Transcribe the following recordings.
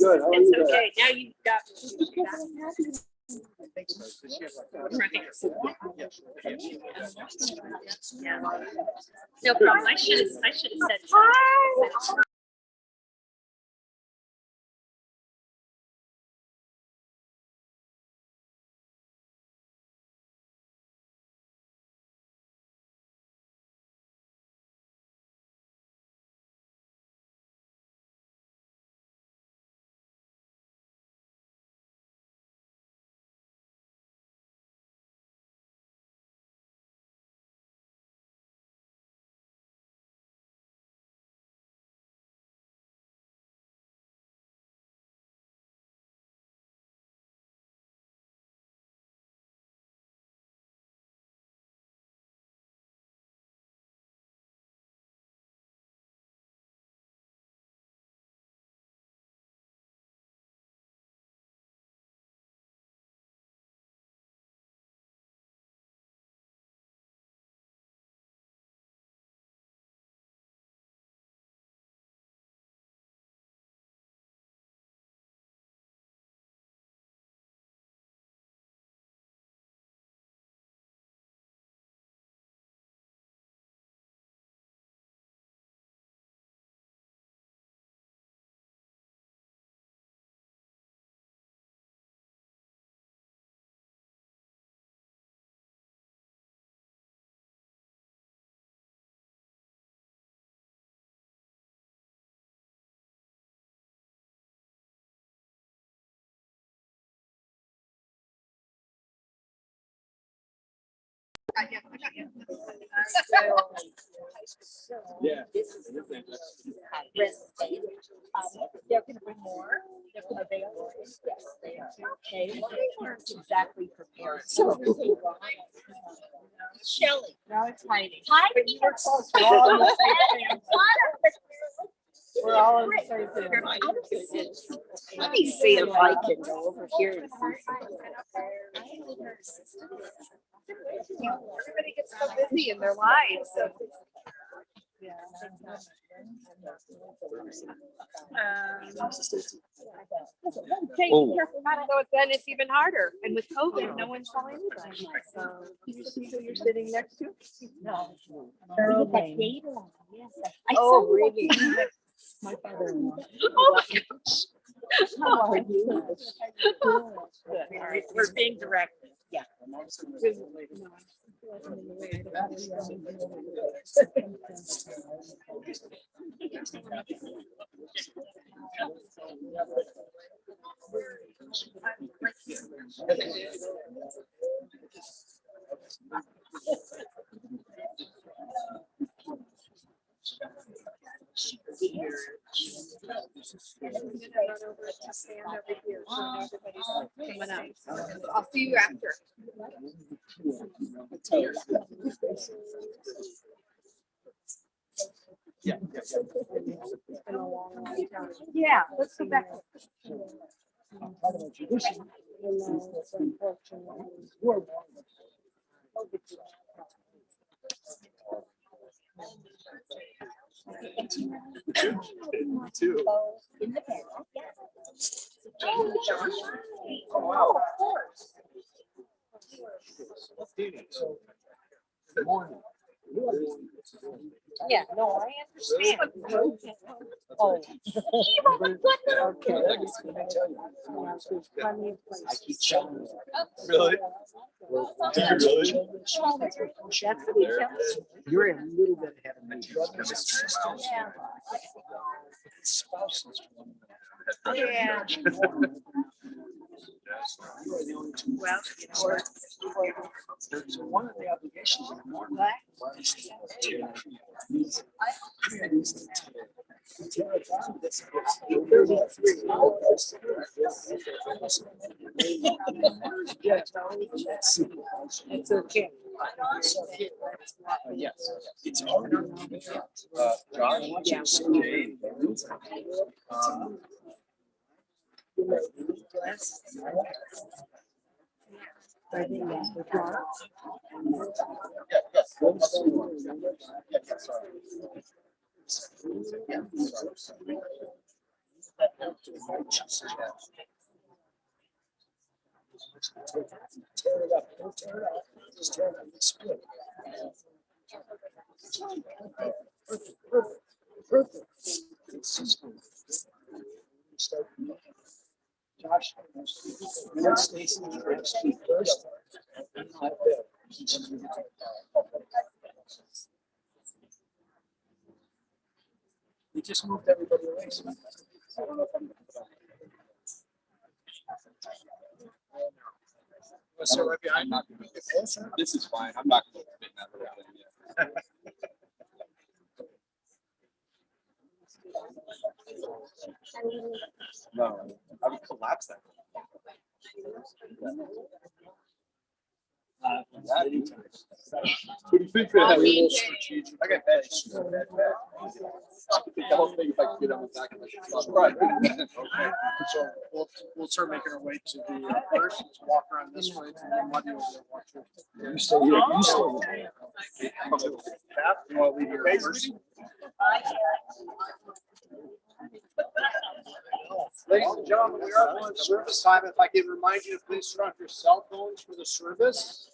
Good. How are It's you guys? okay. Now you've got. Yeah. No problem. I should have said. Hi. Yeah. They're going to bring more. Are they all? Yes, they are. Okay. Well, they weren't exactly prepared. So, Shelly. Now it's Heidi. Heidi. We're all on the same page. Let me see if I can go over here and see. Everybody gets so busy in their lives. So. Take careful not to go. Then it's even harder. And with COVID, no one saw anybody. So you see who you're sitting next to? No. Oh, really? My father-in-law. Oh my gosh. How are you? We're being directed. Yeah. I'll see you after. Yeah, let's go back. Too. In the panel. Oh, wow. Of course. Good morning. Yeah, no, I understand. Oh, Okay. I keep showing you. Really? Really? You're a little bit ahead of me. yeah. Spouses. Yeah. Well, So one of the obligations in the morning was to It's okay. Yes, it's harder. Josh, Jane. Tear it up. Don't tear it up. Just tear it up. It's split. Perfect. Perfect. Perfect. Start. Josh, and Stacy, speak first. We just moved everybody away. So I don't know if I'm. Let's sit right behind you. This is fine. I'm not going to fit that little thing yet. No, I would collapse that. What do you think of that? I got bad. The whole thing, if I can get on the back of the truck. Right. Okay. So we'll start making our way to the first. Let's walk around this way to the muddy over there. Watch it. You stay here. You stay here. You want to leave your first? Ladies and gentlemen, we are on service time. If I can remind you to please turn off your cell phones for the service.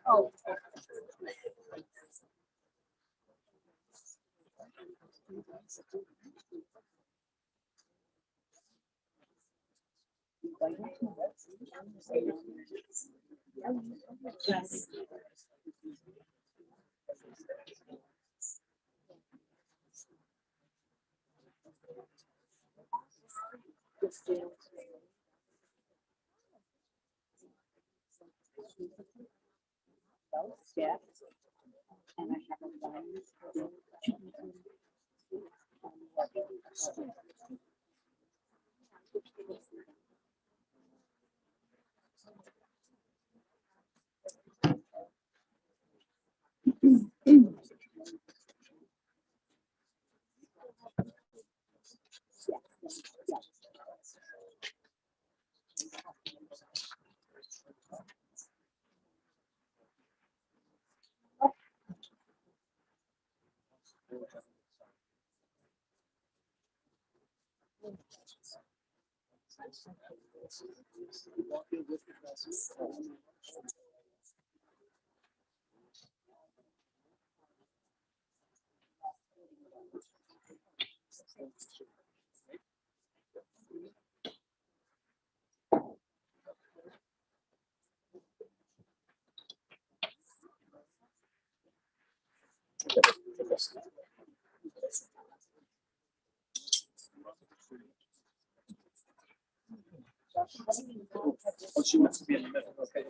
Oh. Yeah. And I have a line. Oh, she wants to be in the middle. Okay.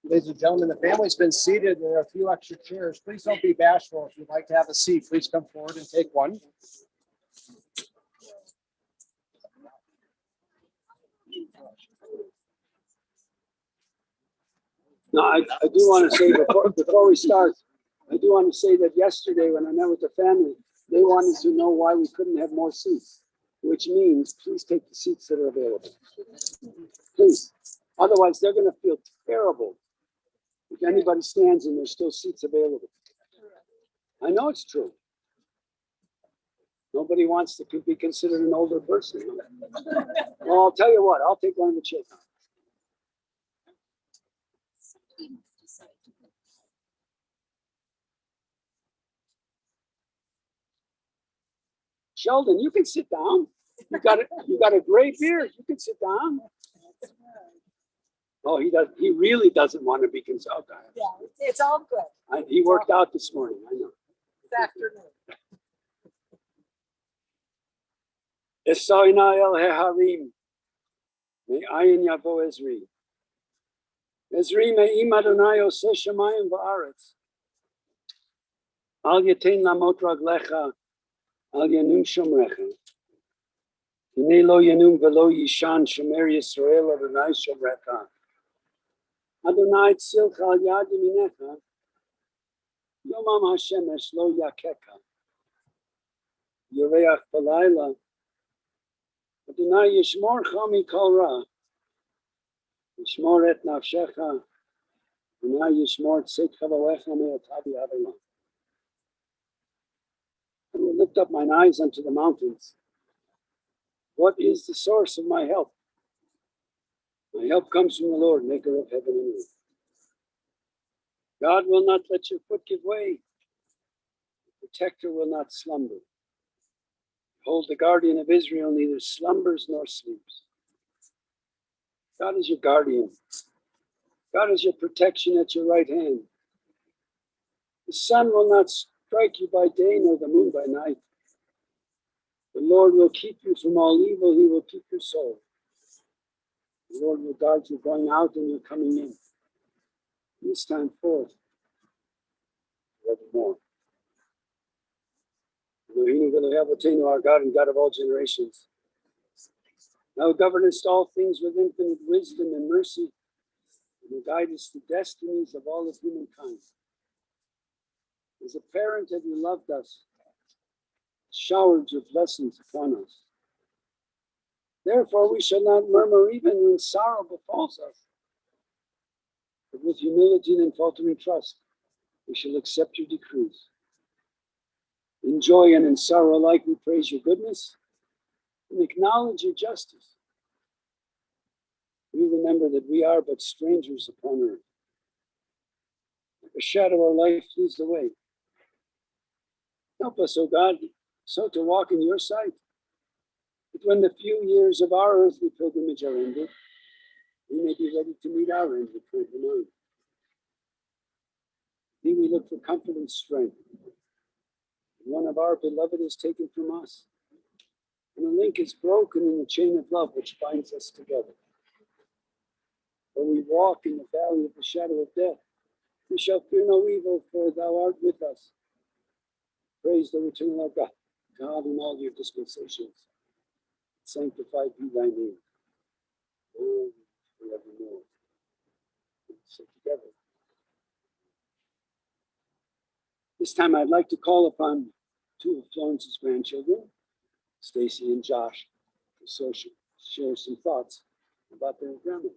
Ladies and gentlemen, the family's been seated. There are a few extra chairs. Please don't be bashful. If you'd like to have a seat, please come forward and take one. No, I do want to say before we start, I do want to say that yesterday when I met with the family, they wanted to know why we couldn't have more seats, which means please take the seats that are available. Please. Otherwise, they're going to feel terrible if anybody stands and there's still seats available. I know it's true. Nobody wants to be considered an older person. Well, I'll tell you what, I'll take one of the chairs. Sheldon, you can sit down. You got a great beard. You can sit down. Oh, he does. He really doesn't want to be consulted. Yeah, it's all good He worked out this morning. I know. this afternoon. Esoina el heharim. Me'ayin yavo Ezri. Ezri me'im Adonai oseh shamayim va'aretz. Al yatein lamot raglecha. Al yanum shomrecha. Hine lo yanum velo yishan shomer Yisrael Adonai shomrecha. Adonai tzilcha al yad yaminecha. Yomam hashemesh lo yakeka. Yoreach balayla. Adonai yishmorcha mikol ra. Yishmor et nafshecha. Adonai yishmor tzidcha v'lecha me'otavi Adonai. I will lift up mine eyes unto the mountains. What is the source of my help? My help comes from the Lord, maker of heaven and earth. God will not let your foot give way. The protector will not slumber. Behold, the guardian of Israel neither slumbers nor sleeps. God is your guardian. God is your protection at your right hand. The sun will not strike you by day, nor the moon by night. The Lord will keep you from all evil. He will keep your soul. The Lord will guard you going out and you coming in. This time forth, forevermore. Elohim v'Elohim, our God and God of all generations. Thou governest all things with infinite wisdom and mercy, and thou guidest the destinies of all of humankind. As a parent have you loved us, showered your blessings upon us. Therefore we shall not murmur even when sorrow befalls us. But with humility and faltering trust, we shall accept your decrees. In joy and in sorrow alike we praise your goodness and acknowledge your justice. We remember that we are but strangers upon earth. Like a shadow our life flees away. Help us, O God, so to walk in your sight, that when the few years of our earthly pilgrimage are ended, we may be ready to meet our end with tranquil mind. Thee we look for comfort and strength. One of our beloved is taken from us, and a link is broken in the chain of love which binds us together. When we walk in the valley of the shadow of death, we shall fear no evil, for thou art with us. Praise the eternal God, God in all your dispensations. Sanctified be thy name, Lord, forevermore. So together. This time I'd like to call upon two of Florence's grandchildren, Stacy and Josh, to share some thoughts about their grandmother.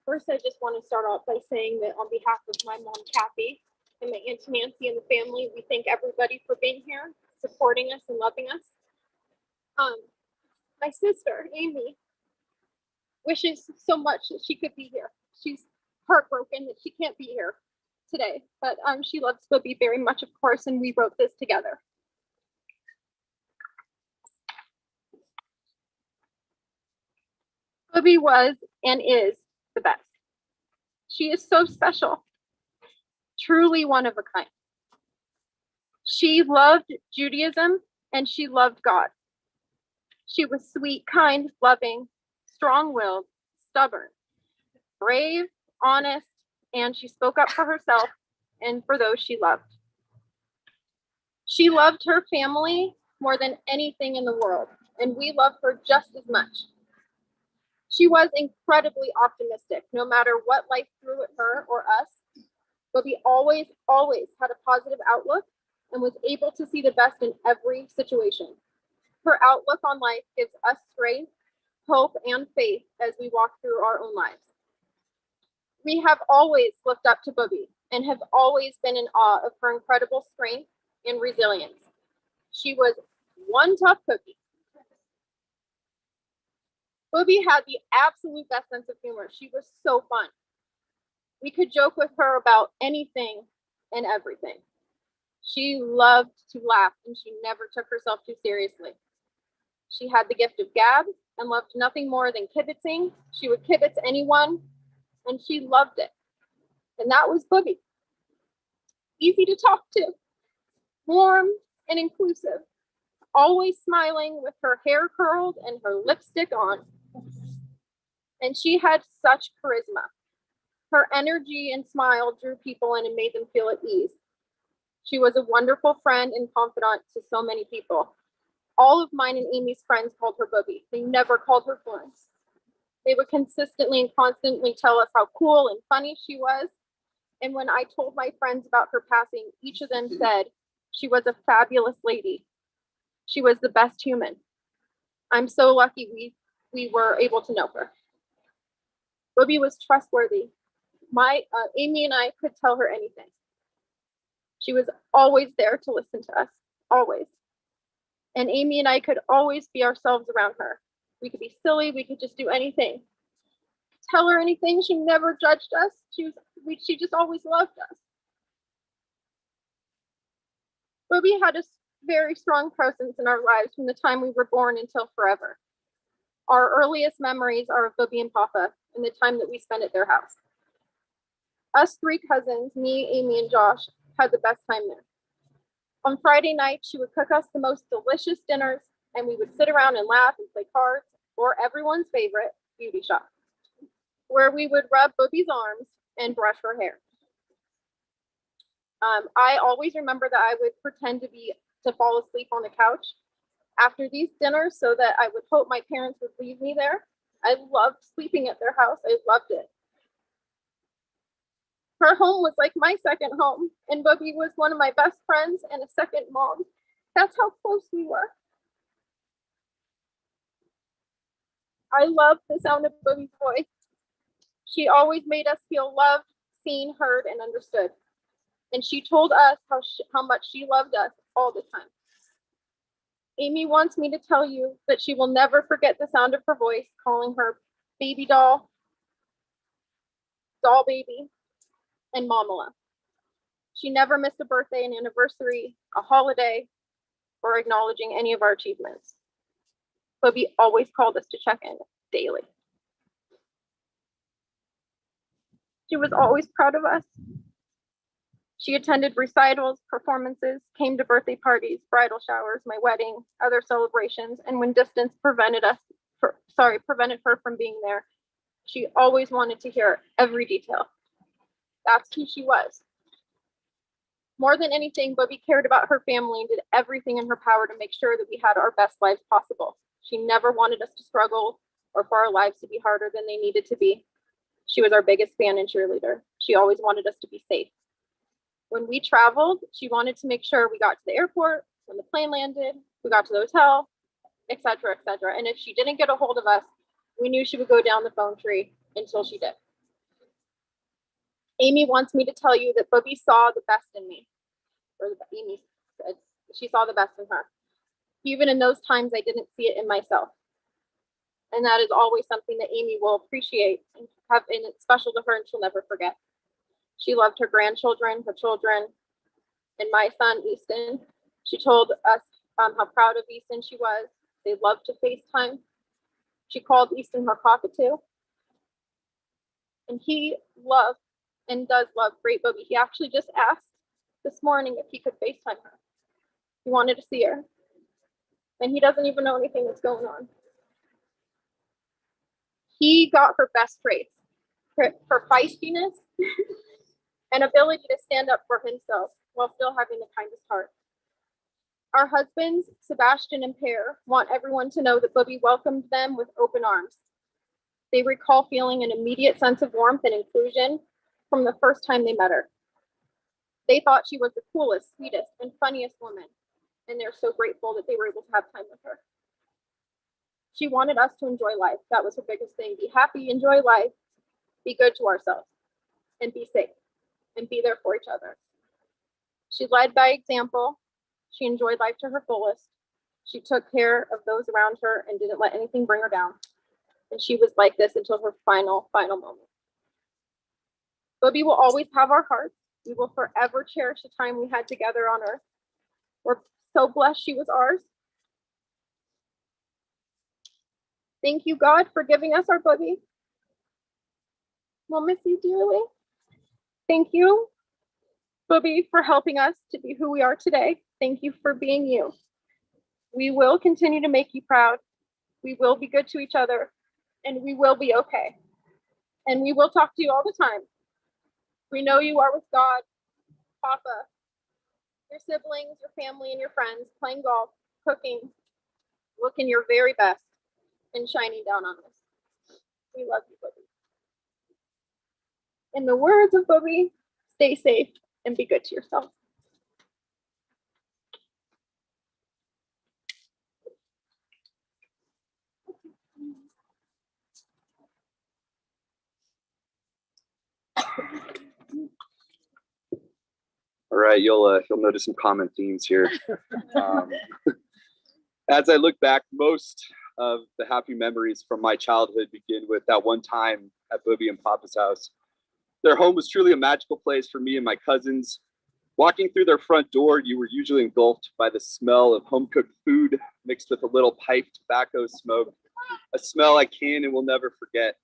First, I just want to start off by saying that on behalf of my mom, Kathy, and my Aunt Nancy and the family, we thank everybody for being here, supporting us and loving us. My sister, Amy, wishes so much that she could be here. She's heartbroken that she can't be here today, but she loves Bobby very much, of course, and we wrote this together. Bobby was and is the best. She is so special, truly one of a kind. She loved Judaism and she loved God. She was sweet, kind, loving, strong-willed, stubborn, brave, honest, and she spoke up for herself and for those she loved. She loved her family more than anything in the world, and we love her just as much. She was incredibly optimistic, no matter what life threw at her or us, but we always had a positive outlook and was able to see the best in every situation. Her outlook on life gives us strength, hope, and faith as we walk through our own lives. We have always looked up to Booby and have always been in awe of her incredible strength and resilience. She was one tough cookie. Booby had the absolute best sense of humor. She was so fun. We could joke with her about anything and everything. She loved to laugh and she never took herself too seriously. She had the gift of gab and loved nothing more than kibitzing. She would kibitz anyone and she loved it. And that was Booby. Easy to talk to, warm and inclusive, always smiling with her hair curled and her lipstick on. And she had such charisma. Her energy and smile drew people in and made them feel at ease. She was a wonderful friend and confidant to so many people. All of mine and Amy's friends called her Booby. They never called her Florence. They would consistently and constantly tell us how cool and funny she was. And when I told my friends about her passing, each of them said she was a fabulous lady. She was the best human. I'm so lucky we were able to know her. Booby was trustworthy. Amy and I could tell her anything. She was always there to listen to us, always. And Amy and I could always be ourselves around her. We could be silly, we could just do anything. Tell her anything, she never judged us. She just always loved us. Booby had a very strong presence in our lives from the time we were born until forever. Our earliest memories are of Booby and Papa and the time that we spent at their house. Us three cousins, me, Amy, and Josh, had the best time there. On Friday night, she would cook us the most delicious dinners, and we would sit around and laugh and play cards, or everyone's favorite, beauty shop, where we would rub Booby's arms and brush her hair. I always remember that I would pretend to fall asleep on the couch after these dinners so that I would hope my parents would leave me there. I loved sleeping at their house. I loved it. Her home was like my second home, and Booby was one of my best friends and a second mom. That's how close we were. I loved the sound of Booby's voice. She always made us feel loved, seen, heard, and understood. And she told us how much she loved us all the time. Amy wants me to tell you that she will never forget the sound of her voice calling her baby doll, doll baby, and Mamala. She never missed a birthday, an anniversary, a holiday, or acknowledging any of our achievements. Booby always called us to check in daily. She was always proud of us. She attended recitals, performances, came to birthday parties, bridal showers, my wedding, other celebrations, and when distance prevented her from being there, she always wanted to hear every detail. That's who she was. More than anything, Booby cared about her family and did everything in her power to make sure that we had our best lives possible. She never wanted us to struggle or for our lives to be harder than they needed to be. She was our biggest fan and cheerleader. She always wanted us to be safe. When we traveled, she wanted to make sure we got to the airport, when the plane landed, we got to the hotel, etc., etc. And if she didn't get a hold of us, we knew she would go down the phone tree until she did. Amy wants me to tell you that Booby saw the best in me. Amy said she saw the best in her. Even in those times, I didn't see it in myself. And that is always something that Amy will appreciate and it's special to her and she'll never forget. She loved her grandchildren, her children, and my son, Easton. She told us how proud of Easton she was. They loved to FaceTime. She called Easton her cockatoo. And he loved and does love Great Booby. He actually just asked this morning if he could FaceTime her. He wanted to see her. And he doesn't even know anything that's going on. He got her best traits, her feistiness, and ability to stand up for himself while still having the kindest heart. Our husbands, Sebastian and Pear, want everyone to know that Booby welcomed them with open arms. They recall feeling an immediate sense of warmth and inclusion from the first time they met her. They thought she was the coolest, sweetest, and funniest woman, and they're so grateful that they were able to have time with her. She wanted us to enjoy life. That was her biggest thing. Be happy, enjoy life, be good to ourselves. and be safe and be there for each other. She led by example. She enjoyed life to her fullest. She took care of those around her and didn't let anything bring her down. And she was like this until her final moment. Bubby will always have our hearts. We will forever cherish the time we had together on earth. We're so blessed she was ours. Thank you, God, for giving us our Bubby. We'll miss you dearly. Thank you, Bubby, for helping us to be who we are today. Thank you for being you. We will continue to make you proud. We will be good to each other, and we will be okay. And we will talk to you all the time. We know you are with God, Papa, your siblings, your family, and your friends, playing golf, cooking, looking your very best, and shining down on us. We love you, Bubby. In the words of Bubby, stay safe and be good to yourself. All right, you'll notice some common themes here. As I look back, most of the happy memories from my childhood begin with that one time at Bubby and Papa's house. Their home was truly a magical place for me and my cousins. Walking through their front door, you were usually engulfed by the smell of home-cooked food mixed with a little pipe tobacco smoke, a smell I can and will never forget.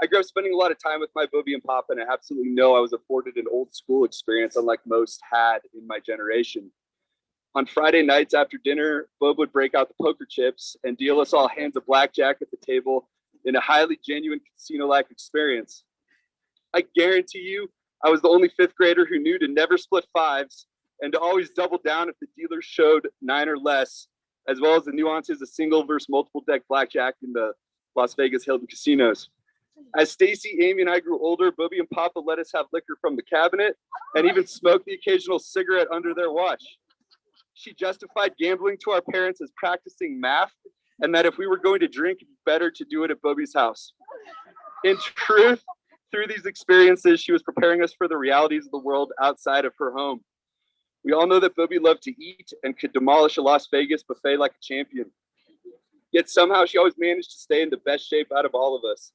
I grew up spending a lot of time with my Bubby and Papa, and I absolutely know I was afforded an old school experience unlike most had in my generation. On Friday nights after dinner, Bub would break out the poker chips and deal us all hands of blackjack at the table in a highly genuine casino-like experience. I guarantee you, I was the only fifth grader who knew to never split fives and to always double down if the dealer showed 9 or less, as well as the nuances of single versus multiple deck blackjack in the Las Vegas Hilton casinos. As Stacy, Amy, and I grew older, Bubby and Papa let us have liquor from the cabinet and even smoked the occasional cigarette under their watch. She justified gambling to our parents as practicing math and that if we were going to drink, it'd be better to do it at Bubby's house. In truth, through these experiences, she was preparing us for the realities of the world outside of her home. We all know that Bubby loved to eat and could demolish a Las Vegas buffet like a champion. Yet somehow she always managed to stay in the best shape out of all of us.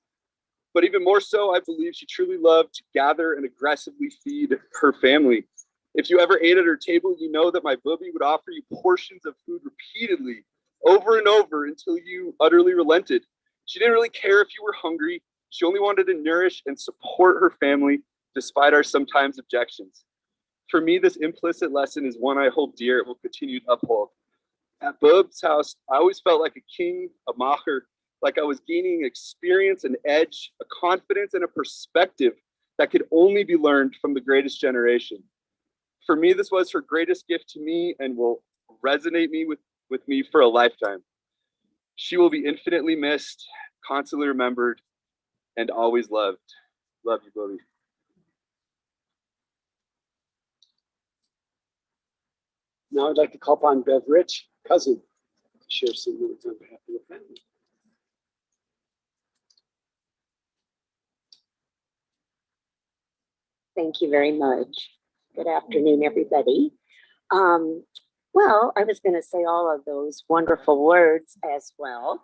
But even more so, I believe she truly loved to gather and aggressively feed her family. If you ever ate at her table, you know that my Bubby would offer you portions of food repeatedly, over and over, until you utterly relented. She didn't really care if you were hungry. She only wanted to nourish and support her family, despite our sometimes objections. For me, this implicit lesson is one I hold dear and will continue to uphold. At Bub's house, I always felt like a king, a macher, like I was gaining experience, an edge, a confidence, and a perspective that could only be learned from the greatest generation. For me, this was her greatest gift to me and will resonate with me for a lifetime. She will be infinitely missed, constantly remembered, and always loved. Love you, Bubby. Now I'd like to call upon Bev Rich, cousin, to share some words on behalf of the family. Thank you very much. Good afternoon, everybody. Well, I was going to say all of those wonderful words as well.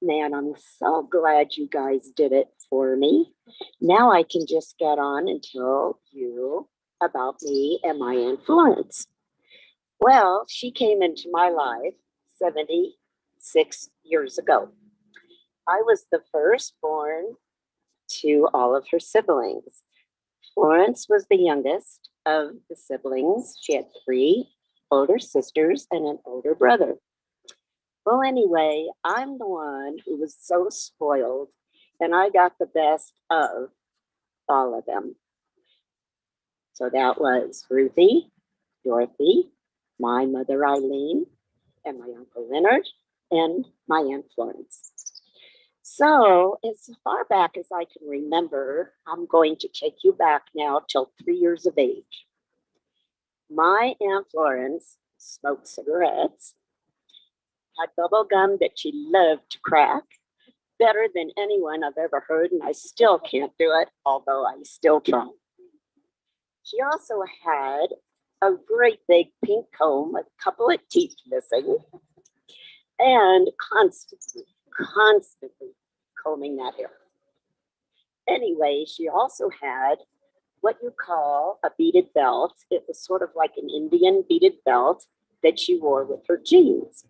Man, I'm so glad you guys did it for me. Now I can just get on and tell you about me and my Aunt Florence. Well, she came into my life 76 years ago. I was the firstborn to all of her siblings. Florence was the youngest of the siblings. She had 3 older sisters and an older brother. Well, anyway, I'm the one who was so spoiled, and I got the best of all of them. So that was Ruthie, Dorothy, my mother Eileen, and my Uncle Leonard, and my Aunt Florence. So as far back as I can remember, I'm going to take you back now till 3 years of age. My Aunt Florence smoked cigarettes, had bubble gum that she loved to crack, better than anyone I've ever heard, and I still can't do it, although I still try. She also had a great big pink comb, a couple of teeth missing, and constantly combing that hair. Anyway, she also had what you call a beaded belt. It was sort of like an Indian beaded belt that she wore with her jeans.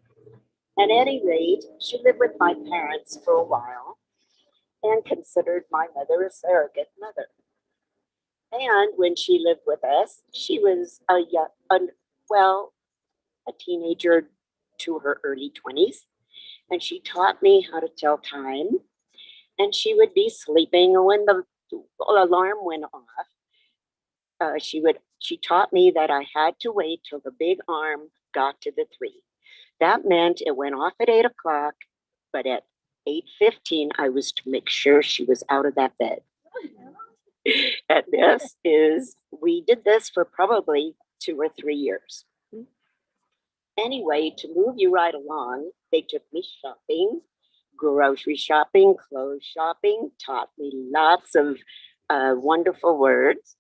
At any rate, she lived with my parents for a while and considered my mother a surrogate mother. And when she lived with us, she was a teenager to her early 20s. And she taught me how to tell time. And she would be sleeping, and when the alarm went off, she taught me that I had to wait till the big arm got to the 3. That meant it went off at 8 o'clock, but at 8:15, I was to make sure she was out of that bed. And we did this for probably 2 or 3 years. Anyway, to move you right along, they took me shopping, grocery shopping, clothes shopping, taught me lots of wonderful words.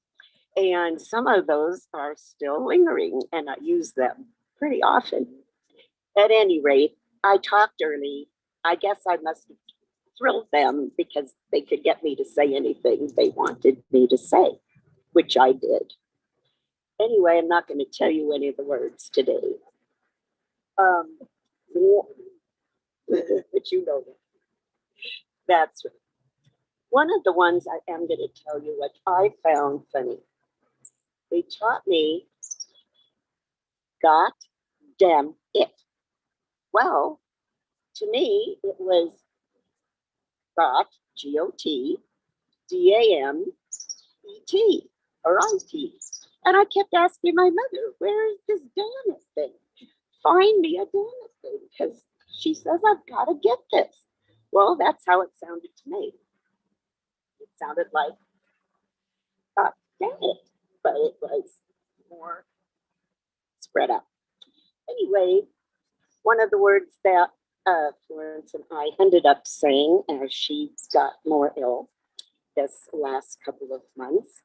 And some of those are still lingering, and I use them pretty often. At any rate, I talked early. I guess I must have thrilled them because they could get me to say anything they wanted me to say, which I did. Anyway, I'm not going to tell you any of the words today. But you know that. That's right. One of the ones I am going to tell you what I found funny. They taught me, "God damn it." Well, to me, it was got, G-O-T, D-A-M-E-T, or I-T. And I kept asking my mother, where is this damn it thing? Find me a damn it thing, because she says I've got to get this. Well, that's how it sounded to me. It sounded like, God damn it, but it was more spread out. Anyway, one of the words that Florence and I ended up saying as she got more ill this last couple of months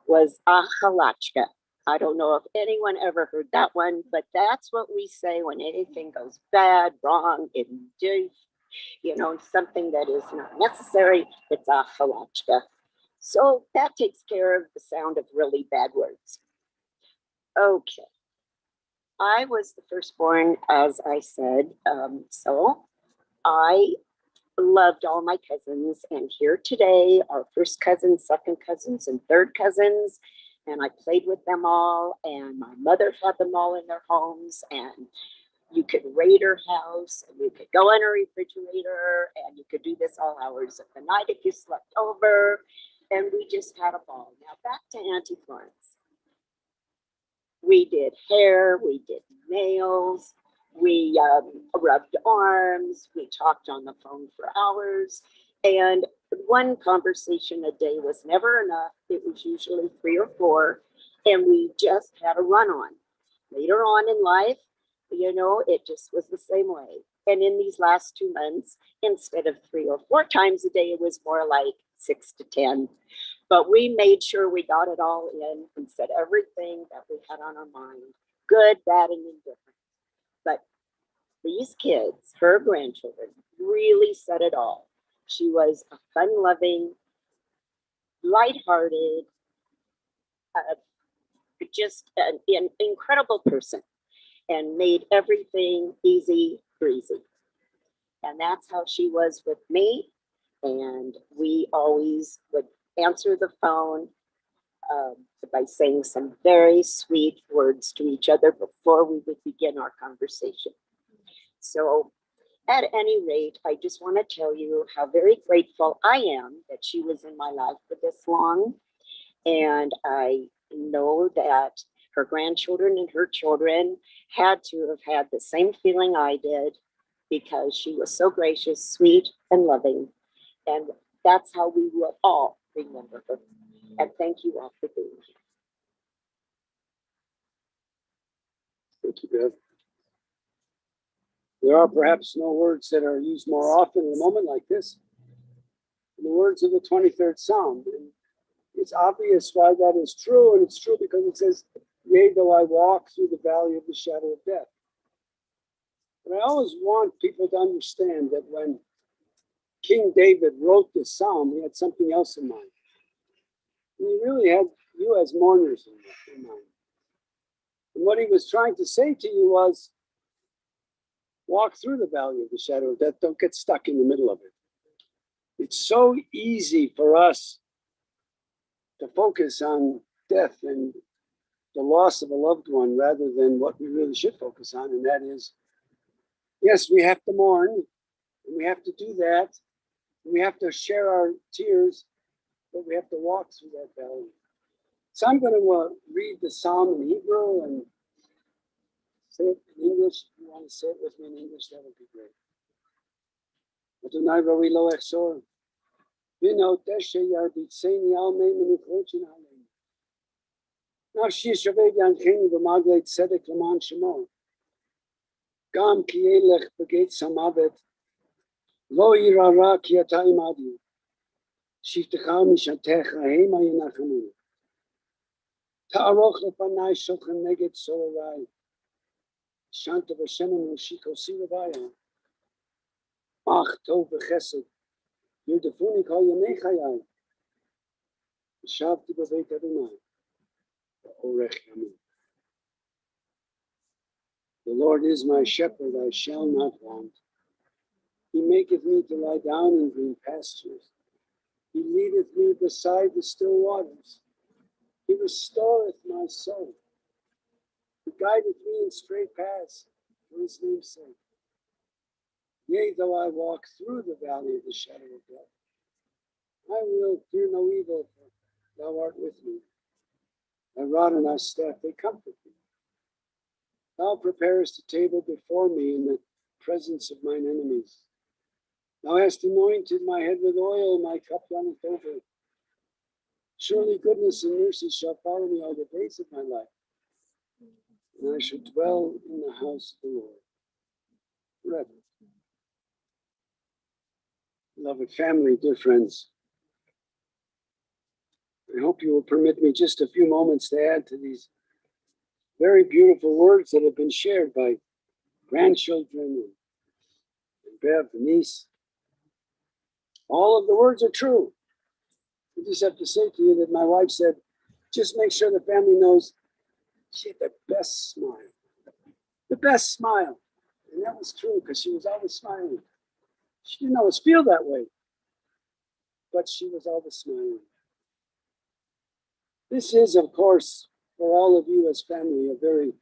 was ahalachka. I don't know if anyone ever heard that one, but that's what we say when anything goes bad, wrong, something that is not necessary. It's ahalachka. So that takes care of the sound of really bad words. Okay. I was the firstborn, as I said, so I loved all my cousins, and here today are first cousins, second cousins, and third cousins, and I played with them all, and my mother had them all in their homes, and you could raid her house, and you could go in her refrigerator, and you could do this all hours of the night if you slept over, and we just had a ball. Now back to Auntie Florence. We did hair, we did nails, we rubbed arms, we talked on the phone for hours, and one conversation a day was never enough. It was usually 3 or 4, and we just had a run on. Later on in life, it just was the same way. And in these last 2 months, instead of 3 or 4 times a day, it was more like 6 to 10. But we made sure we got it all in and said everything that we had on our mind, good, bad, and indifferent. But these kids, her grandchildren, really said it all. She was a fun-loving, lighthearted, just an incredible person, and made everything easy breezy. And that's how she was with me. And we always would answer the phone by saying some very sweet words to each other before we would begin our conversation. So at any rate, I just want to tell you how very grateful I am that she was in my life for this long. And I know that her grandchildren and her children had to have had the same feeling I did, because she was so gracious, sweet, and loving. And that's how we will all remember her. And thank you all for being here. Thank you, Beth. There are perhaps no words that are used more often in a moment like this. in the words of the 23rd Psalm. And it's obvious why that is true, and it's true because it says, yea, though I walk through the valley of the shadow of death. But I always want people to understand that when King David wrote this psalm, he had something else in mind. And he really had you as mourners in mind. And what he was trying to say to you was, walk through the valley of the shadow of death. Don't get stuck in the middle of it. It's so easy for us to focus on death and the loss of a loved one rather than what we really should focus on. And that is, yes, we have to mourn, and we have to do that. We have to share our tears, but we have to walk through that valley. So I'm going to read the psalm in Hebrew and say it in English. If you want to say it with me in English, that would be great. Adonai roi lo echsor, v'no teshe yarbitzeni al mei menuchochin alein. Nafshi shaved yancheni v'maglei tzedek l'man shemo. Gam ki elech b'geit samavet, lo yirara ki ata imadi. Shiftecha mishatecha hema yenachanu. Ta'aroch lefanai shochem neged sororai. Shanta v'shemen v'shikosi v'vaya. Ach tov v'chesed. Yudefuni kol yemei chayai. V'shavti b'veit Adonai. V'orech yamim. The Lord is my shepherd, I shall not want. He maketh me to lie down in green pastures. He leadeth me beside the still waters. He restoreth my soul. He guideth me in straight paths for his name's sake. Yea, though I walk through the valley of the shadow of death, I will fear no evil, for thou art with me. Thy rod and thy staff, they comfort me. Thou preparest a table before me in the presence of mine enemies. Thou hast anointed my head with oil, my cup runneth over. Surely goodness and mercy shall follow me all the days of my life, and I shall dwell in the house of the Lord forever. Beloved family, dear friends, I hope you will permit me just a few moments to add to these very beautiful words that have been shared by grandchildren and Bev, the niece. All of the words are true. I just have to say to you that my wife said, just make sure the family knows she had the best smile. The best smile. And that was true because she was always smiling. She didn't always feel that way, but she was always smiling. This is, of course, for all of you as family, a very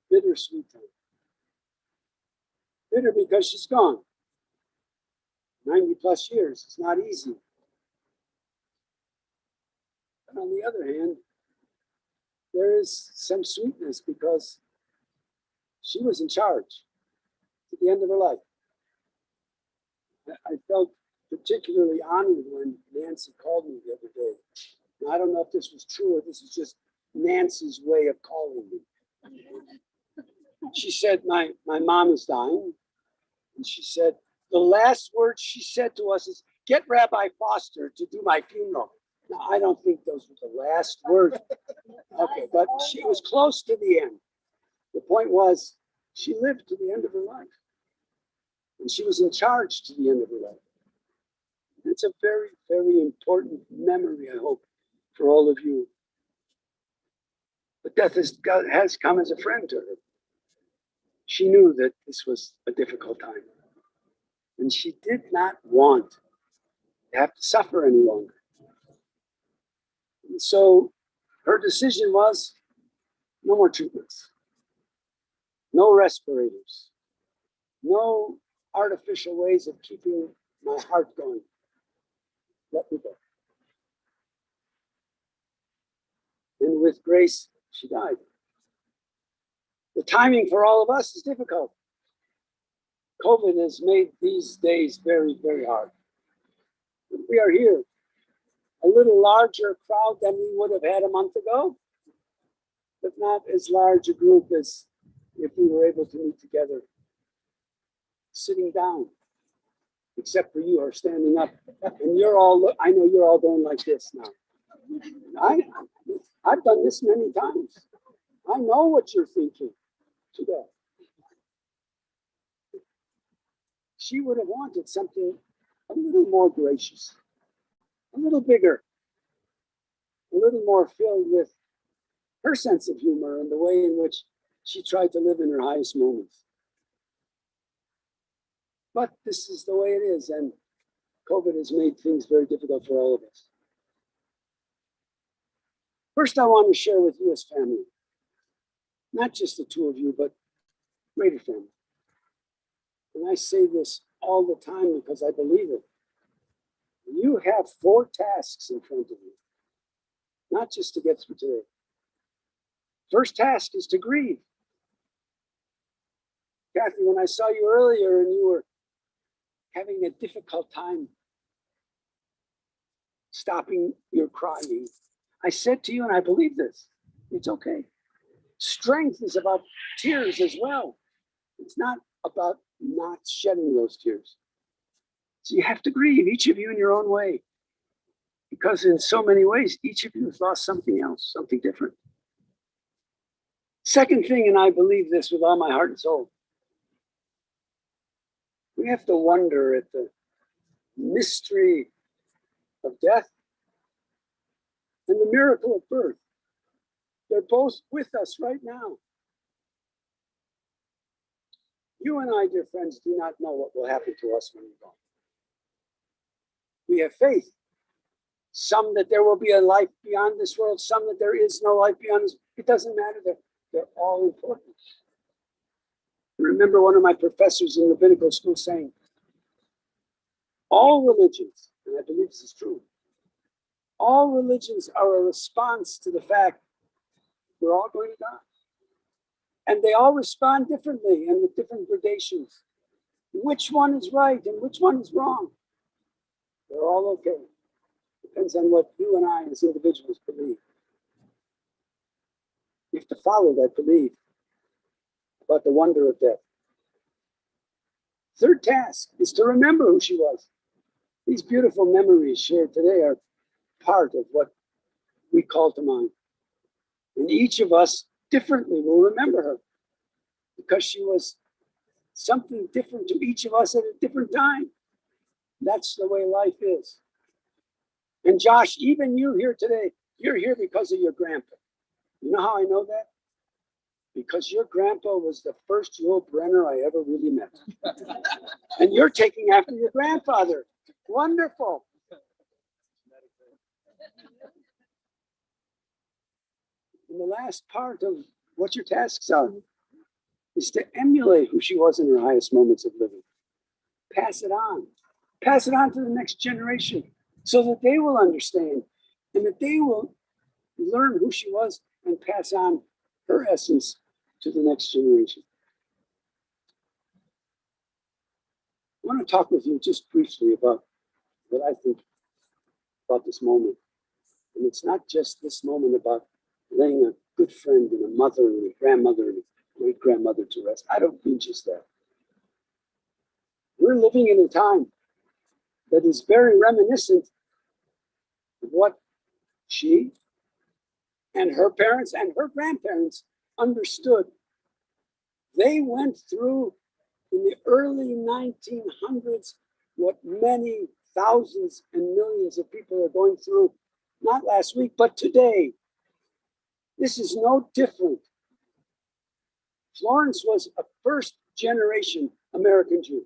bittersweet time. Bitter because she's gone. 90 plus years, it's not easy. But on the other hand, there is some sweetness because she was in charge at the end of her life. I felt particularly honored when Nancy called me the other day. Now, I don't know if this was true or this is just Nancy's way of calling me. She said, my mom is dying. And she said, the last words she said to us is, get Rabbi Foster to do my funeral. Now, I don't think those were the last words. Okay, but she was close to the end. The point was, she lived to the end of her life. And she was in charge to the end of her life. It's a very, very important memory, I hope, for all of you. But death has come as a friend to her. She knew that this was a difficult time. And she did not want to have to suffer any longer. And so her decision was no more treatments, no respirators, no artificial ways of keeping my heart going. Let me go. And with grace, she died. The timing for all of us is difficult. COVID has made these days very, very hard. But we are here, a little larger crowd than we would have had a month ago, but not as large a group as if we were able to meet together, sitting down, except for you are standing up. And you're all, I know you're all going like this now. I've done this many times. I know what you're thinking today. She would have wanted something a little more gracious, a little bigger, a little more filled with her sense of humor and the way in which she tried to live in her highest moments. But this is the way it is, and COVID has made things very difficult for all of us. First, I want to share with you as family, not just the two of you, but greater family. And I say this all the time because I believe it. You have 4 tasks in front of you, not just to get through today. First task is to grieve. Kathy, when I saw you earlier and you were having a difficult time stopping your crying, I said to you, and I believe this, it's okay. Strength is about tears as well. It's not about not shedding those tears. So you have to grieve, each of you in your own way. Because in so many ways, each of you has lost something else, something different. Second thing, and I believe this with all my heart and soul, we have to wonder at the mystery of death and the miracle of birth. They're both with us right now. You and I, dear friends, do not know what will happen to us when we're gone. We have faith. Some that there will be a life beyond this world, some that there is no life beyond this. It doesn't matter. They're all important. I remember one of my professors in rabbinical school saying, all religions, and I believe this is true, all religions are a response to the fact we're all going to die. And they all respond differently and with different gradations. Which one is right and which one is wrong? They're all okay. Depends on what you and I as individuals believe. You have to follow that belief about the wonder of death. Third task is to remember who she was. These beautiful memories shared today are part of what we call to mind. And each of us differently will remember her because she was something different to each of us at a different time. That's the way life is. And Josh, even you here today, you're here because of your grandpa. You know how I know that? Because your grandpa was the first Yul Brenner I ever really met. And you're taking after your grandfather. Wonderful. And the last part of what your tasks are is to emulate who she was in her highest moments of living. Pass it on. Pass it on to the next generation so that they will understand and that they will learn who she was and pass on her essence to the next generation. I want to talk with you just briefly about what I think about this moment. And it's not just this moment about laying a good friend and a mother and a grandmother and a great-grandmother to rest. I don't mean just that. We're living in a time that is very reminiscent of what she and her parents and her grandparents understood. They went through in the early 1900s what many thousands and millions of people are going through, not last week, but today. This is no different. Florence was a first-generation American Jew,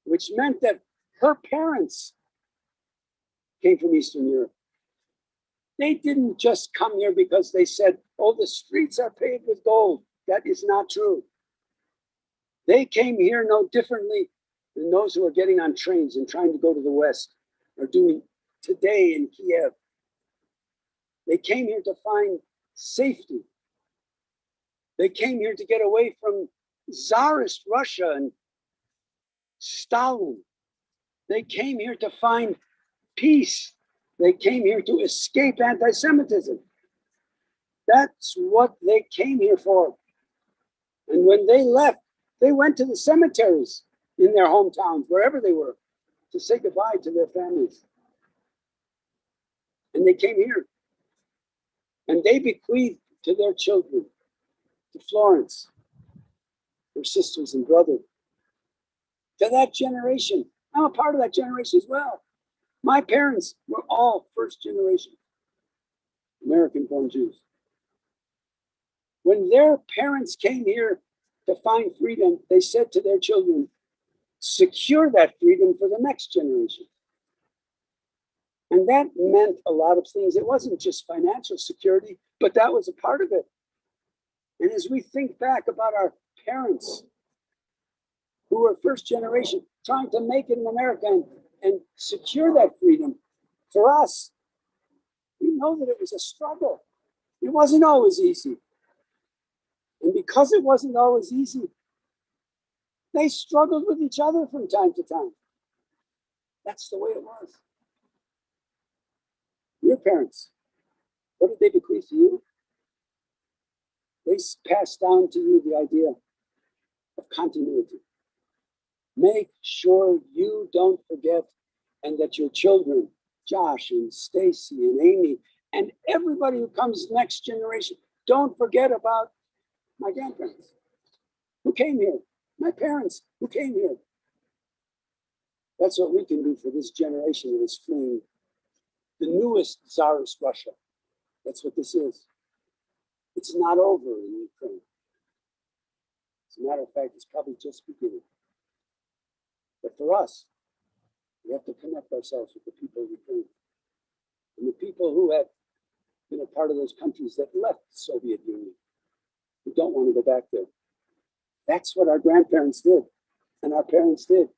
which meant that her parents came from Eastern Europe. They didn't just come here because they said, oh, the streets are paved with gold. That is not true. They came here no differently than those who are getting on trains and trying to go to the West are doing today in Kiev. They came here to find safety. They came here to get away from Tsarist Russia and Stalin. They came here to find peace. They came here to escape anti-Semitism. That's what they came here for. And when they left, they went to the cemeteries in their hometowns, wherever they were, to say goodbye to their families. And they came here. And they bequeathed to their children, to Florence, their sisters and brother, to that generation. I'm a part of that generation as well. My parents were all first generation American-born Jews. When their parents came here to find freedom, they said to their children, secure that freedom for the next generation. And that meant a lot of things. It wasn't just financial security, but that was a part of it. And as we think back about our parents who were first generation, trying to make it in America and secure that freedom, for us, we know that it was a struggle. It wasn't always easy. And because it wasn't always easy, they struggled with each other from time to time. That's the way it was. Your parents, what did they bequeath to you? They passed down to you the idea of continuity. Make sure you don't forget, and that your children, Josh and Stacy and Amy, and everybody who comes next generation, don't forget about my grandparents who came here, my parents who came here. That's what we can do for this generation that is fleeing the newest Tsarist Russia. That's what this is. It's not over in Ukraine. As a matter of fact, it's probably just beginning. But for us, we have to connect ourselves with the people of Ukraine and the people who have been a part of those countries that left the Soviet Union, who don't want to go back there. That's what our grandparents did, and our parents did,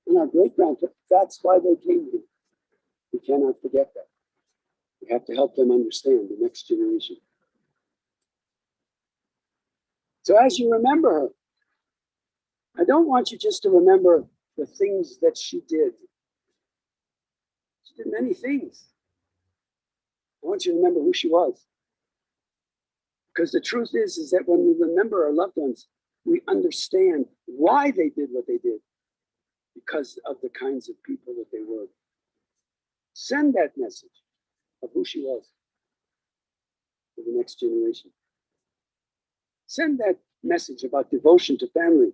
and our great-grandparents. That's why they came here. We cannot forget that. We have to help them understand the next generation. So as you remember her, I don't want you just to remember the things that she did. She did many things. I want you to remember who she was. Because the truth is that when we remember our loved ones, we understand why they did what they did, because of the kinds of people that they were. Send that message of who she was to the next generation. Send that message about devotion to family,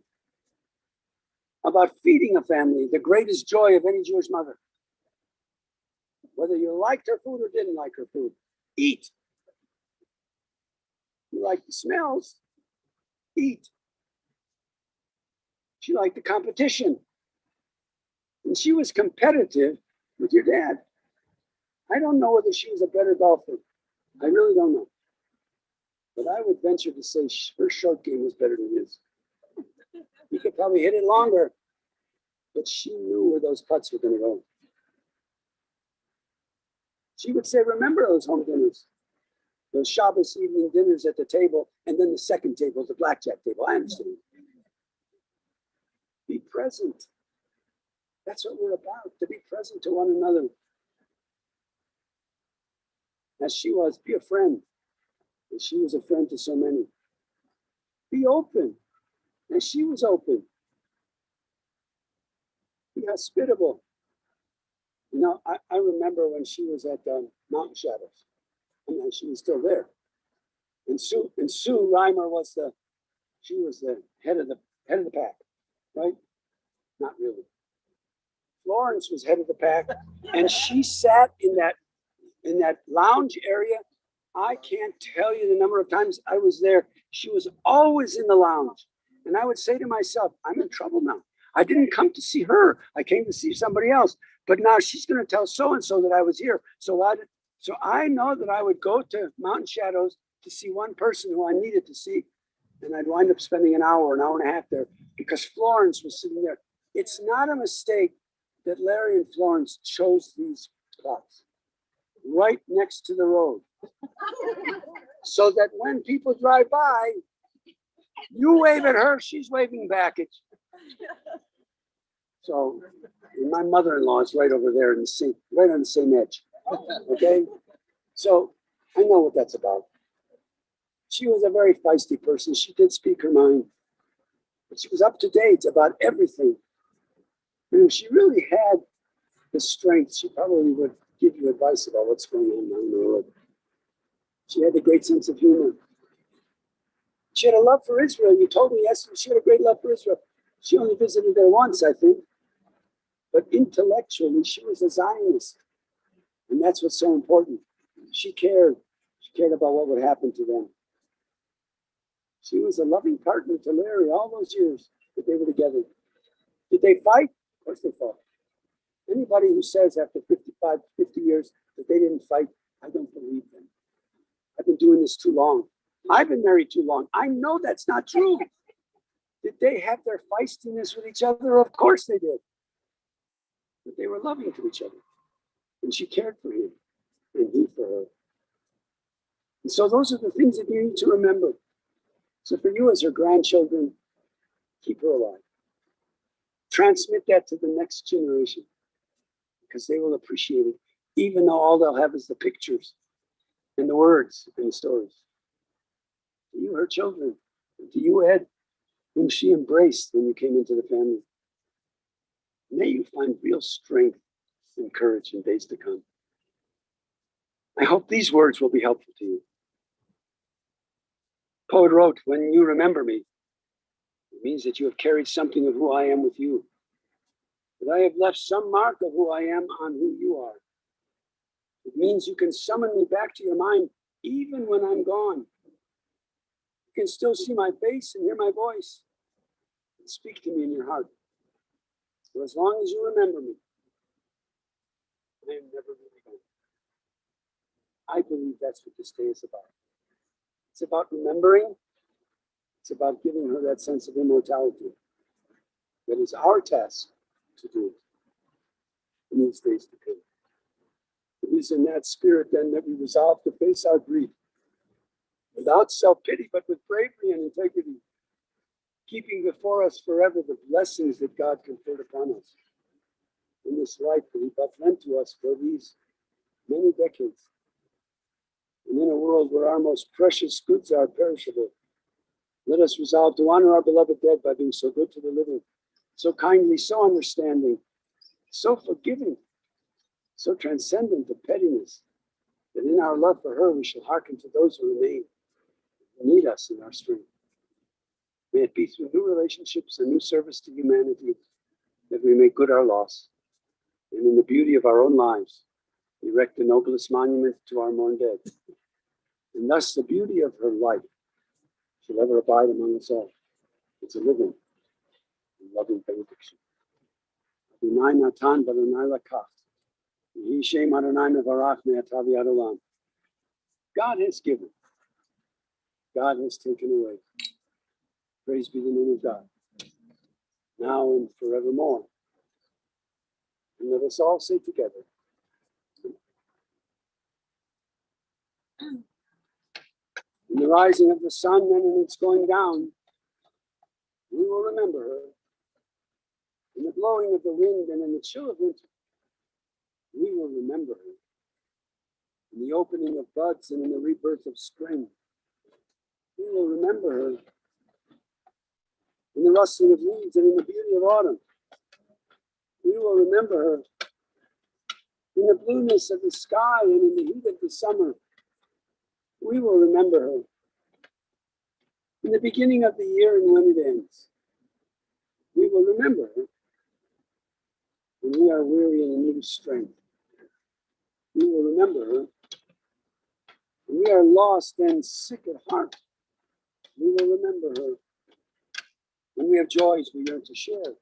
about feeding a family, the greatest joy of any Jewish mother. Whether you liked her food or didn't like her food, eat. You like the smells, eat. She liked the competition. And she was competitive with your dad. I don't know whether she was a better golfer. I really don't know. But I would venture to say her short game was better than his. He could probably hit it longer, but she knew where those putts were going to go. She would say, remember those home dinners, those Shabbos evening dinners at the table, and then the second table, the blackjack table. I understand. Be present. That's what we're about, to be present to one another. As she was, be a friend. And she was a friend to so many. Be open. And she was open. Be hospitable. You know, I remember when she was at Mountain Shadows. And she was still there. And Sue Reimer was the head of the pack, right? Not really. Florence was head of the pack, and she sat in that lounge area. I can't tell you the number of times I was there. She was always in the lounge. And I would say to myself, I'm in trouble now. I didn't come to see her. I came to see somebody else. But now she's going to tell so-and-so that I was here. So I know that I would go to Mountain Shadows to see one person who I needed to see. And I'd wind up spending an hour and a half there because Florence was sitting there. It's not a mistake that Larry and Florence chose these spots right next to the road. So that when people drive by, you wave at her, she's waving back at you. So my mother-in-law is right over there right on the same edge. Okay? So I know what that's about. She was a very feisty person. She did speak her mind. But she was up to date about everything And if she really had the strength, she probably would give you advice about what's going on down the road. She had a great sense of humor. She had a love for Israel. You told me yesterday she had a great love for Israel. She only visited there once, I think. But intellectually, she was a Zionist. And that's what's so important. She cared. She cared about what would happen to them. She was a loving partner to Larry all those years that they were together. Did they fight? Of course they fought. Anybody who says after 55, 50 years that they didn't fight, I don't believe them. I've been doing this too long. I've been married too long. I know that's not true. Did they have their feistiness with each other? Of course they did. But they were loving to each other. And she cared for him and he for her. And so those are the things that you need to remember. So for you as her grandchildren, keep her alive. Transmit that to the next generation because they will appreciate it, even though all they'll have is the pictures and the words and the stories. To you, her children, and to you, Ed, whom she embraced when you came into the family. May you find real strength and courage in days to come. I hope these words will be helpful to you. Poet wrote, when you remember me, it means that you have carried something of who I am with you. That I have left some mark of who I am on who you are. It means you can summon me back to your mind even when I'm gone. You can still see my face and hear my voice and speak to me in your heart. For as long as you remember me, I am never really gone. I believe that's what this day is about. It's about remembering. It's about giving her that sense of immortality. That is our task to do in these days to come. It is in that spirit then that we resolve to face our grief without self-pity, but with bravery and integrity, keeping before us forever the blessings that God conferred upon us in this life that He hath lent to us for these many decades. And in a world where our most precious goods are perishable, let us resolve to honor our beloved dead by being so good to the living, so kindly, so understanding, so forgiving, so transcendent of pettiness, that in our love for her we shall hearken to those who remain, who need us in our strength. May it be through new relationships and new service to humanity that we make good our loss, and in the beauty of our own lives, erect the noblest monument to our mourned dead. And thus the beauty of her life shall ever abide among us all. It's a living and loving benediction. Adonai Natan Adonai Lakach. Yehi Shem Adonai Mevarach Me'atav Yad Olam. God has given. God has taken away. Praise be the name of God, now and forevermore. And let us all say together, in the rising of the sun and in its going down, we will remember her. In the blowing of the wind and in the chill of winter, we will remember her. In the opening of buds and in the rebirth of spring, we will remember her. In the rustling of leaves and in the beauty of autumn, we will remember her. In the blueness of the sky and in the heat of the summer, we will remember her. In the beginning of the year and when it ends, we will remember her. When we are weary and in need of strength, we will remember her. When we are lost and sick at heart, we will remember her. When we have joys we yearn to share,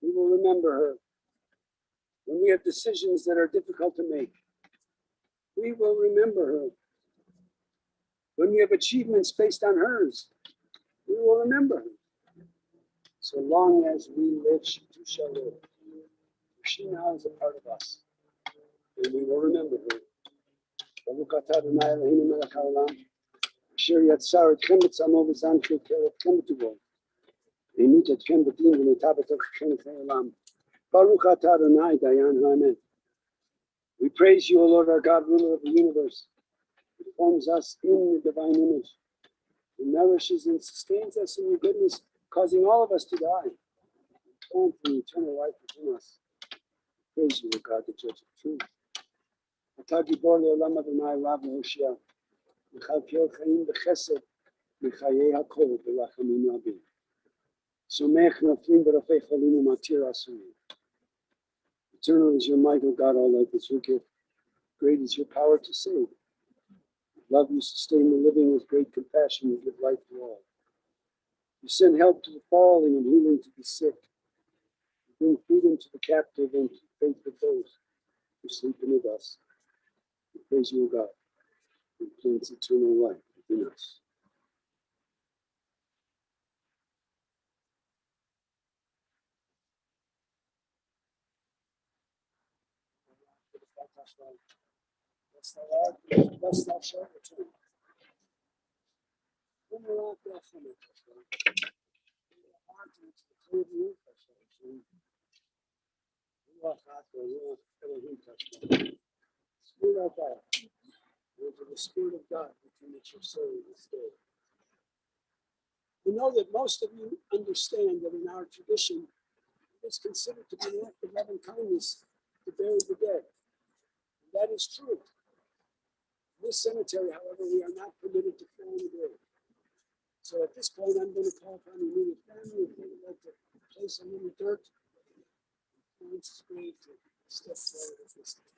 we will remember her. When we have decisions that are difficult to make, we will remember her. When we have achievements based on hers, we will remember her. So long as we live, she too shall live. She now is a part of us, and we will remember her. Baruch atah Adonai Eloheinu melech haolam, asher yatzar etchem b'tzamo v'zan shel etchem b'tuvo, v'imit etchem b'din v'netah b'tochechem l'chei olam. Baruch atah Adonai Dayan ha'amen. We praise you, O Lord our God, ruler of the universe, who forms us in the divine image, who nourishes and sustains us in your goodness, causing all of us to die. plan for the eternal life within us. Praise you, O God, the judge of truth. אתה גיבור לעולם אדוני רב והושיע, מכלכל חיים בחסד, מחיי הכל ברחמים רבים. סומך נופלים ברופא חולים ומתיר אסורים. Eternal is your might, O God, all life is your gift. Great is your power to save. Love you sustain the living with great compassion. You give life to all. You send help to the falling and healing to the sick. You bring freedom to the captive and faith to those who sleep in the dust. We praise you, O God, who plants eternal life within us. Bless thou art, bless thou shalt return. When we're out there from it, Spirit of God, for the Spirit of God within your soul this day. We know that most of you understand that in our tradition, it's considered to be an act of loving kindness to bury the dead. And that is true. In this cemetery, however, we are not permitted to fall in the grave. So at this point, I'm going to call upon the immediate family if they would like to place some in the dirt. It's great to step forward at this time.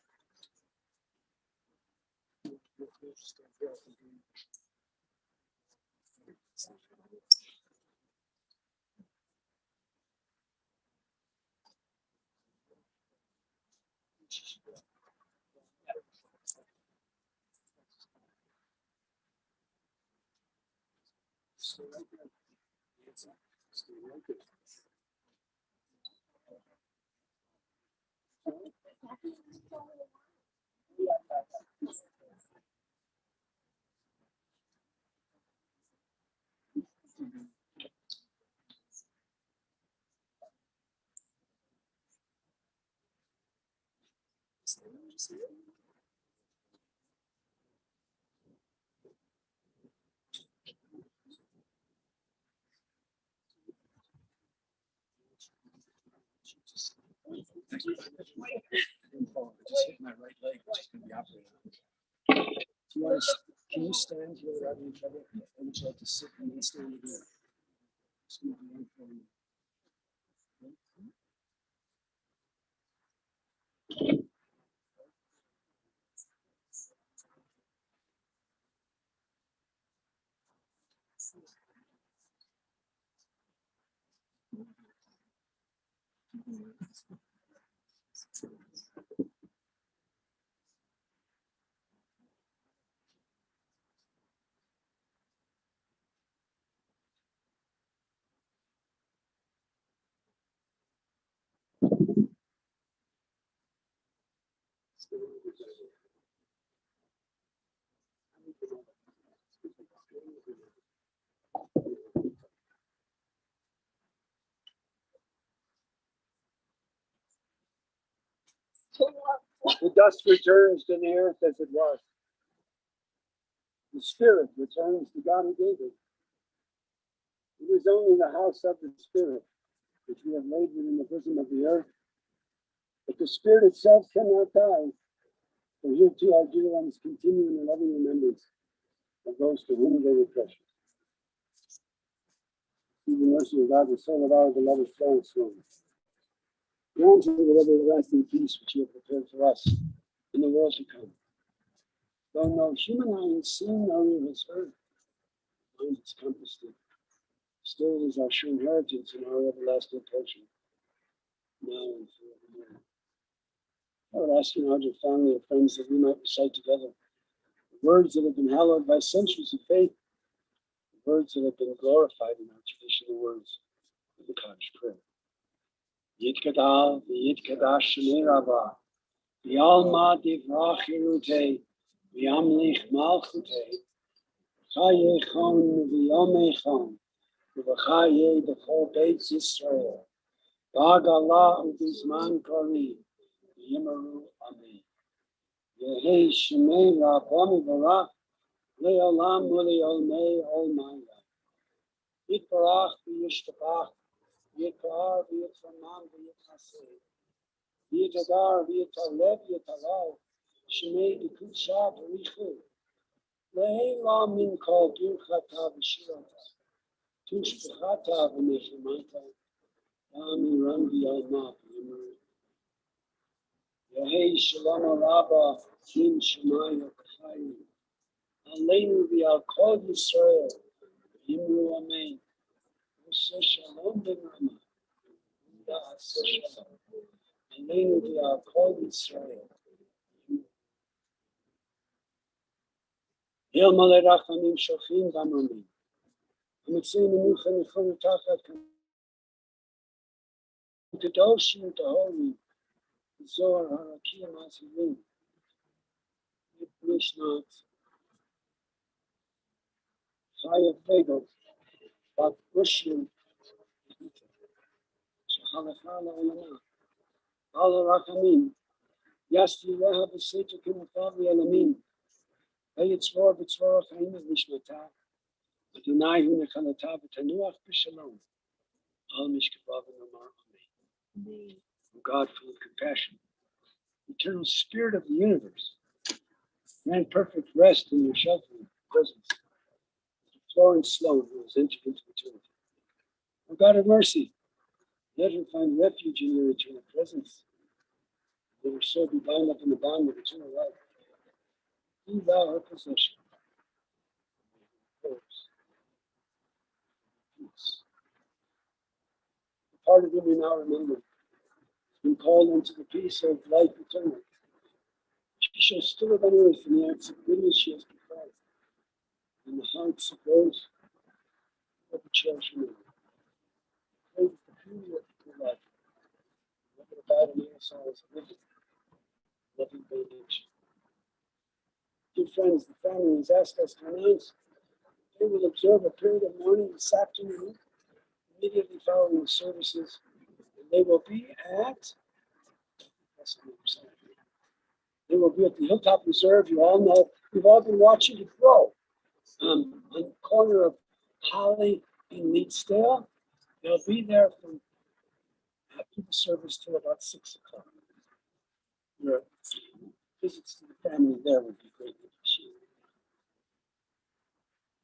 Stay right there. Stay right there. Thank you. I didn't fall. I just hit my right leg, which is going to be operated on. Do you want to, can you stand here without any trouble? Or would you like to sit and then stand again? It's going to be one for you. The dust returns to the earth as it was. The spirit returns to God who gave it. It is only in the house of the spirit which we have laid within the bosom of the earth. But the spirit itself cannot die. For here too our dear ones continue in the loving remembrance of those to whom they were precious. Through the mercy of God, the soul of our beloved Florence, Sloane. Grant her with everlasting peace which you have prepared for us in the world to come. Though no human eye has seen nor ear has heard, mind has compassed it. Still it is our sure inheritance and our everlasting portion, now and forevermore. I would ask you, our dear family and friends, that we might recite together the words that have been hallowed by centuries of faith, the words that have been glorified in our traditional words of the Kaddish prayer. Yitkada, Yitkadash Shnei Rabbah, V'alma Divrach Yerutei, V'amlich Malchutei, Chayechon V'yomechon, V'chaye B'chol Beitz Yisrael, B'agala U'bizman Karim, V'yimaru Amen. Yehi Shemei Rabbah V'rach, Le'olam U'le'olmei Olmaya. Yitbarach V'yishtabach, Yekar, Yetaman, Yetase, Yetagar, Yetalev, Yetalal, Shemay, the Kutsha, Richu, Leila min kol Birchata, Vishirata, Tushpachata, Venechimata, Ami Rangi Alma, Yahei Shalom Araba, Kim Shemaya Kachayim, Aleinu v'al kol Yisrael, Yimru Amen, Yosef Shalom ben Rama, Ya'aseh Shalom, Aleinu v'al kol Yisrael, Yel Malei Rachamim Shochim Damamim, Amitzim Menucha Nechonu Tachat Kedoshim Tahorim, Zohar Harakim Asilim, Mishnat, Chaya Fegel, Bat Rushim, Shechalachal Olamah, Ala Rachamim, Yasti Leha B'Seita K'Nafav Yalamin, Hayitzvor B'Tzvor Chaim V'Nishmata, Adonai Hu Nechalata V'Tanuach B'Shalom, Al Mishkavav V'Nomar Amen. God full of compassion, eternal spirit of the universe, grant perfect rest in your sheltering presence. Florence Sloane, who has entered into eternity. O God of mercy, let her find refuge in your eternal presence. Let her soul be bound up in the bond of eternal life. Be thou her possession. Peace. The part of whom we now remember has been called into the peace of life eternal. She shall still live on earth in the acts of goodness she has performed, in the hearts of those who have cherished her. Pray that the beauty of her life, never abide in our souls, living, loving benediction. Dear friends, the family has asked us to announce they will observe a period of mourning this afternoon, immediately following the services, and they will be at. They will be at the Hilltop Reserve. You all know, we've all been watching it grow. On the corner of Holly and Leedsdale. They'll be there from after the service till about 6 o'clock. Your visits to the family there would be greatly appreciated.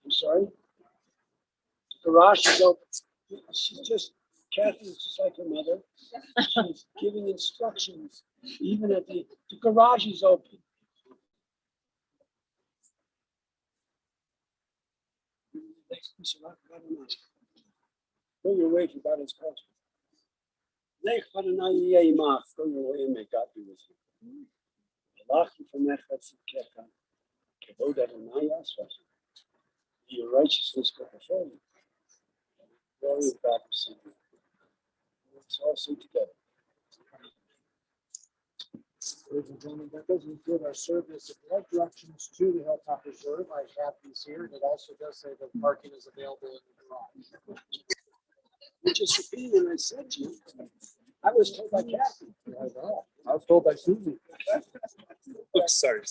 I'm sorry? The garage is open. Kathy is just like her mother. She's giving instructions, even at the garage is open. Go your way for God's culture. Go your way and may God be with you. Your righteousness go before you. Glory of God receive you. Let's all sing together. Ladies and gentlemen, that does include our service of blood directions to the Hilltop Reserve. I have these here, and it also does say that parking is available in the garage. Which is the thing when I said to you, I was told by Kathy. I was told by Susie. Oops, sorry.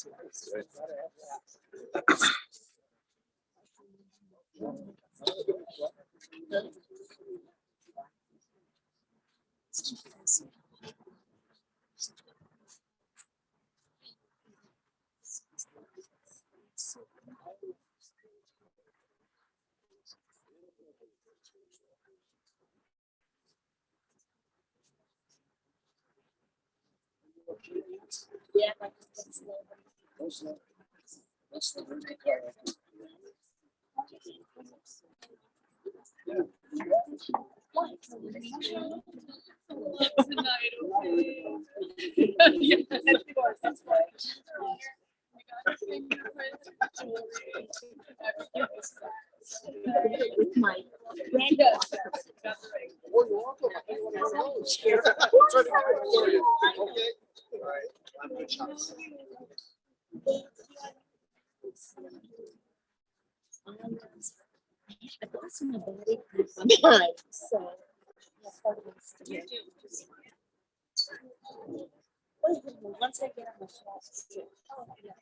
Yeah. With my granddad. I got some of the body sometimes, so that's part of it. Once I get on the shots, oh, yes.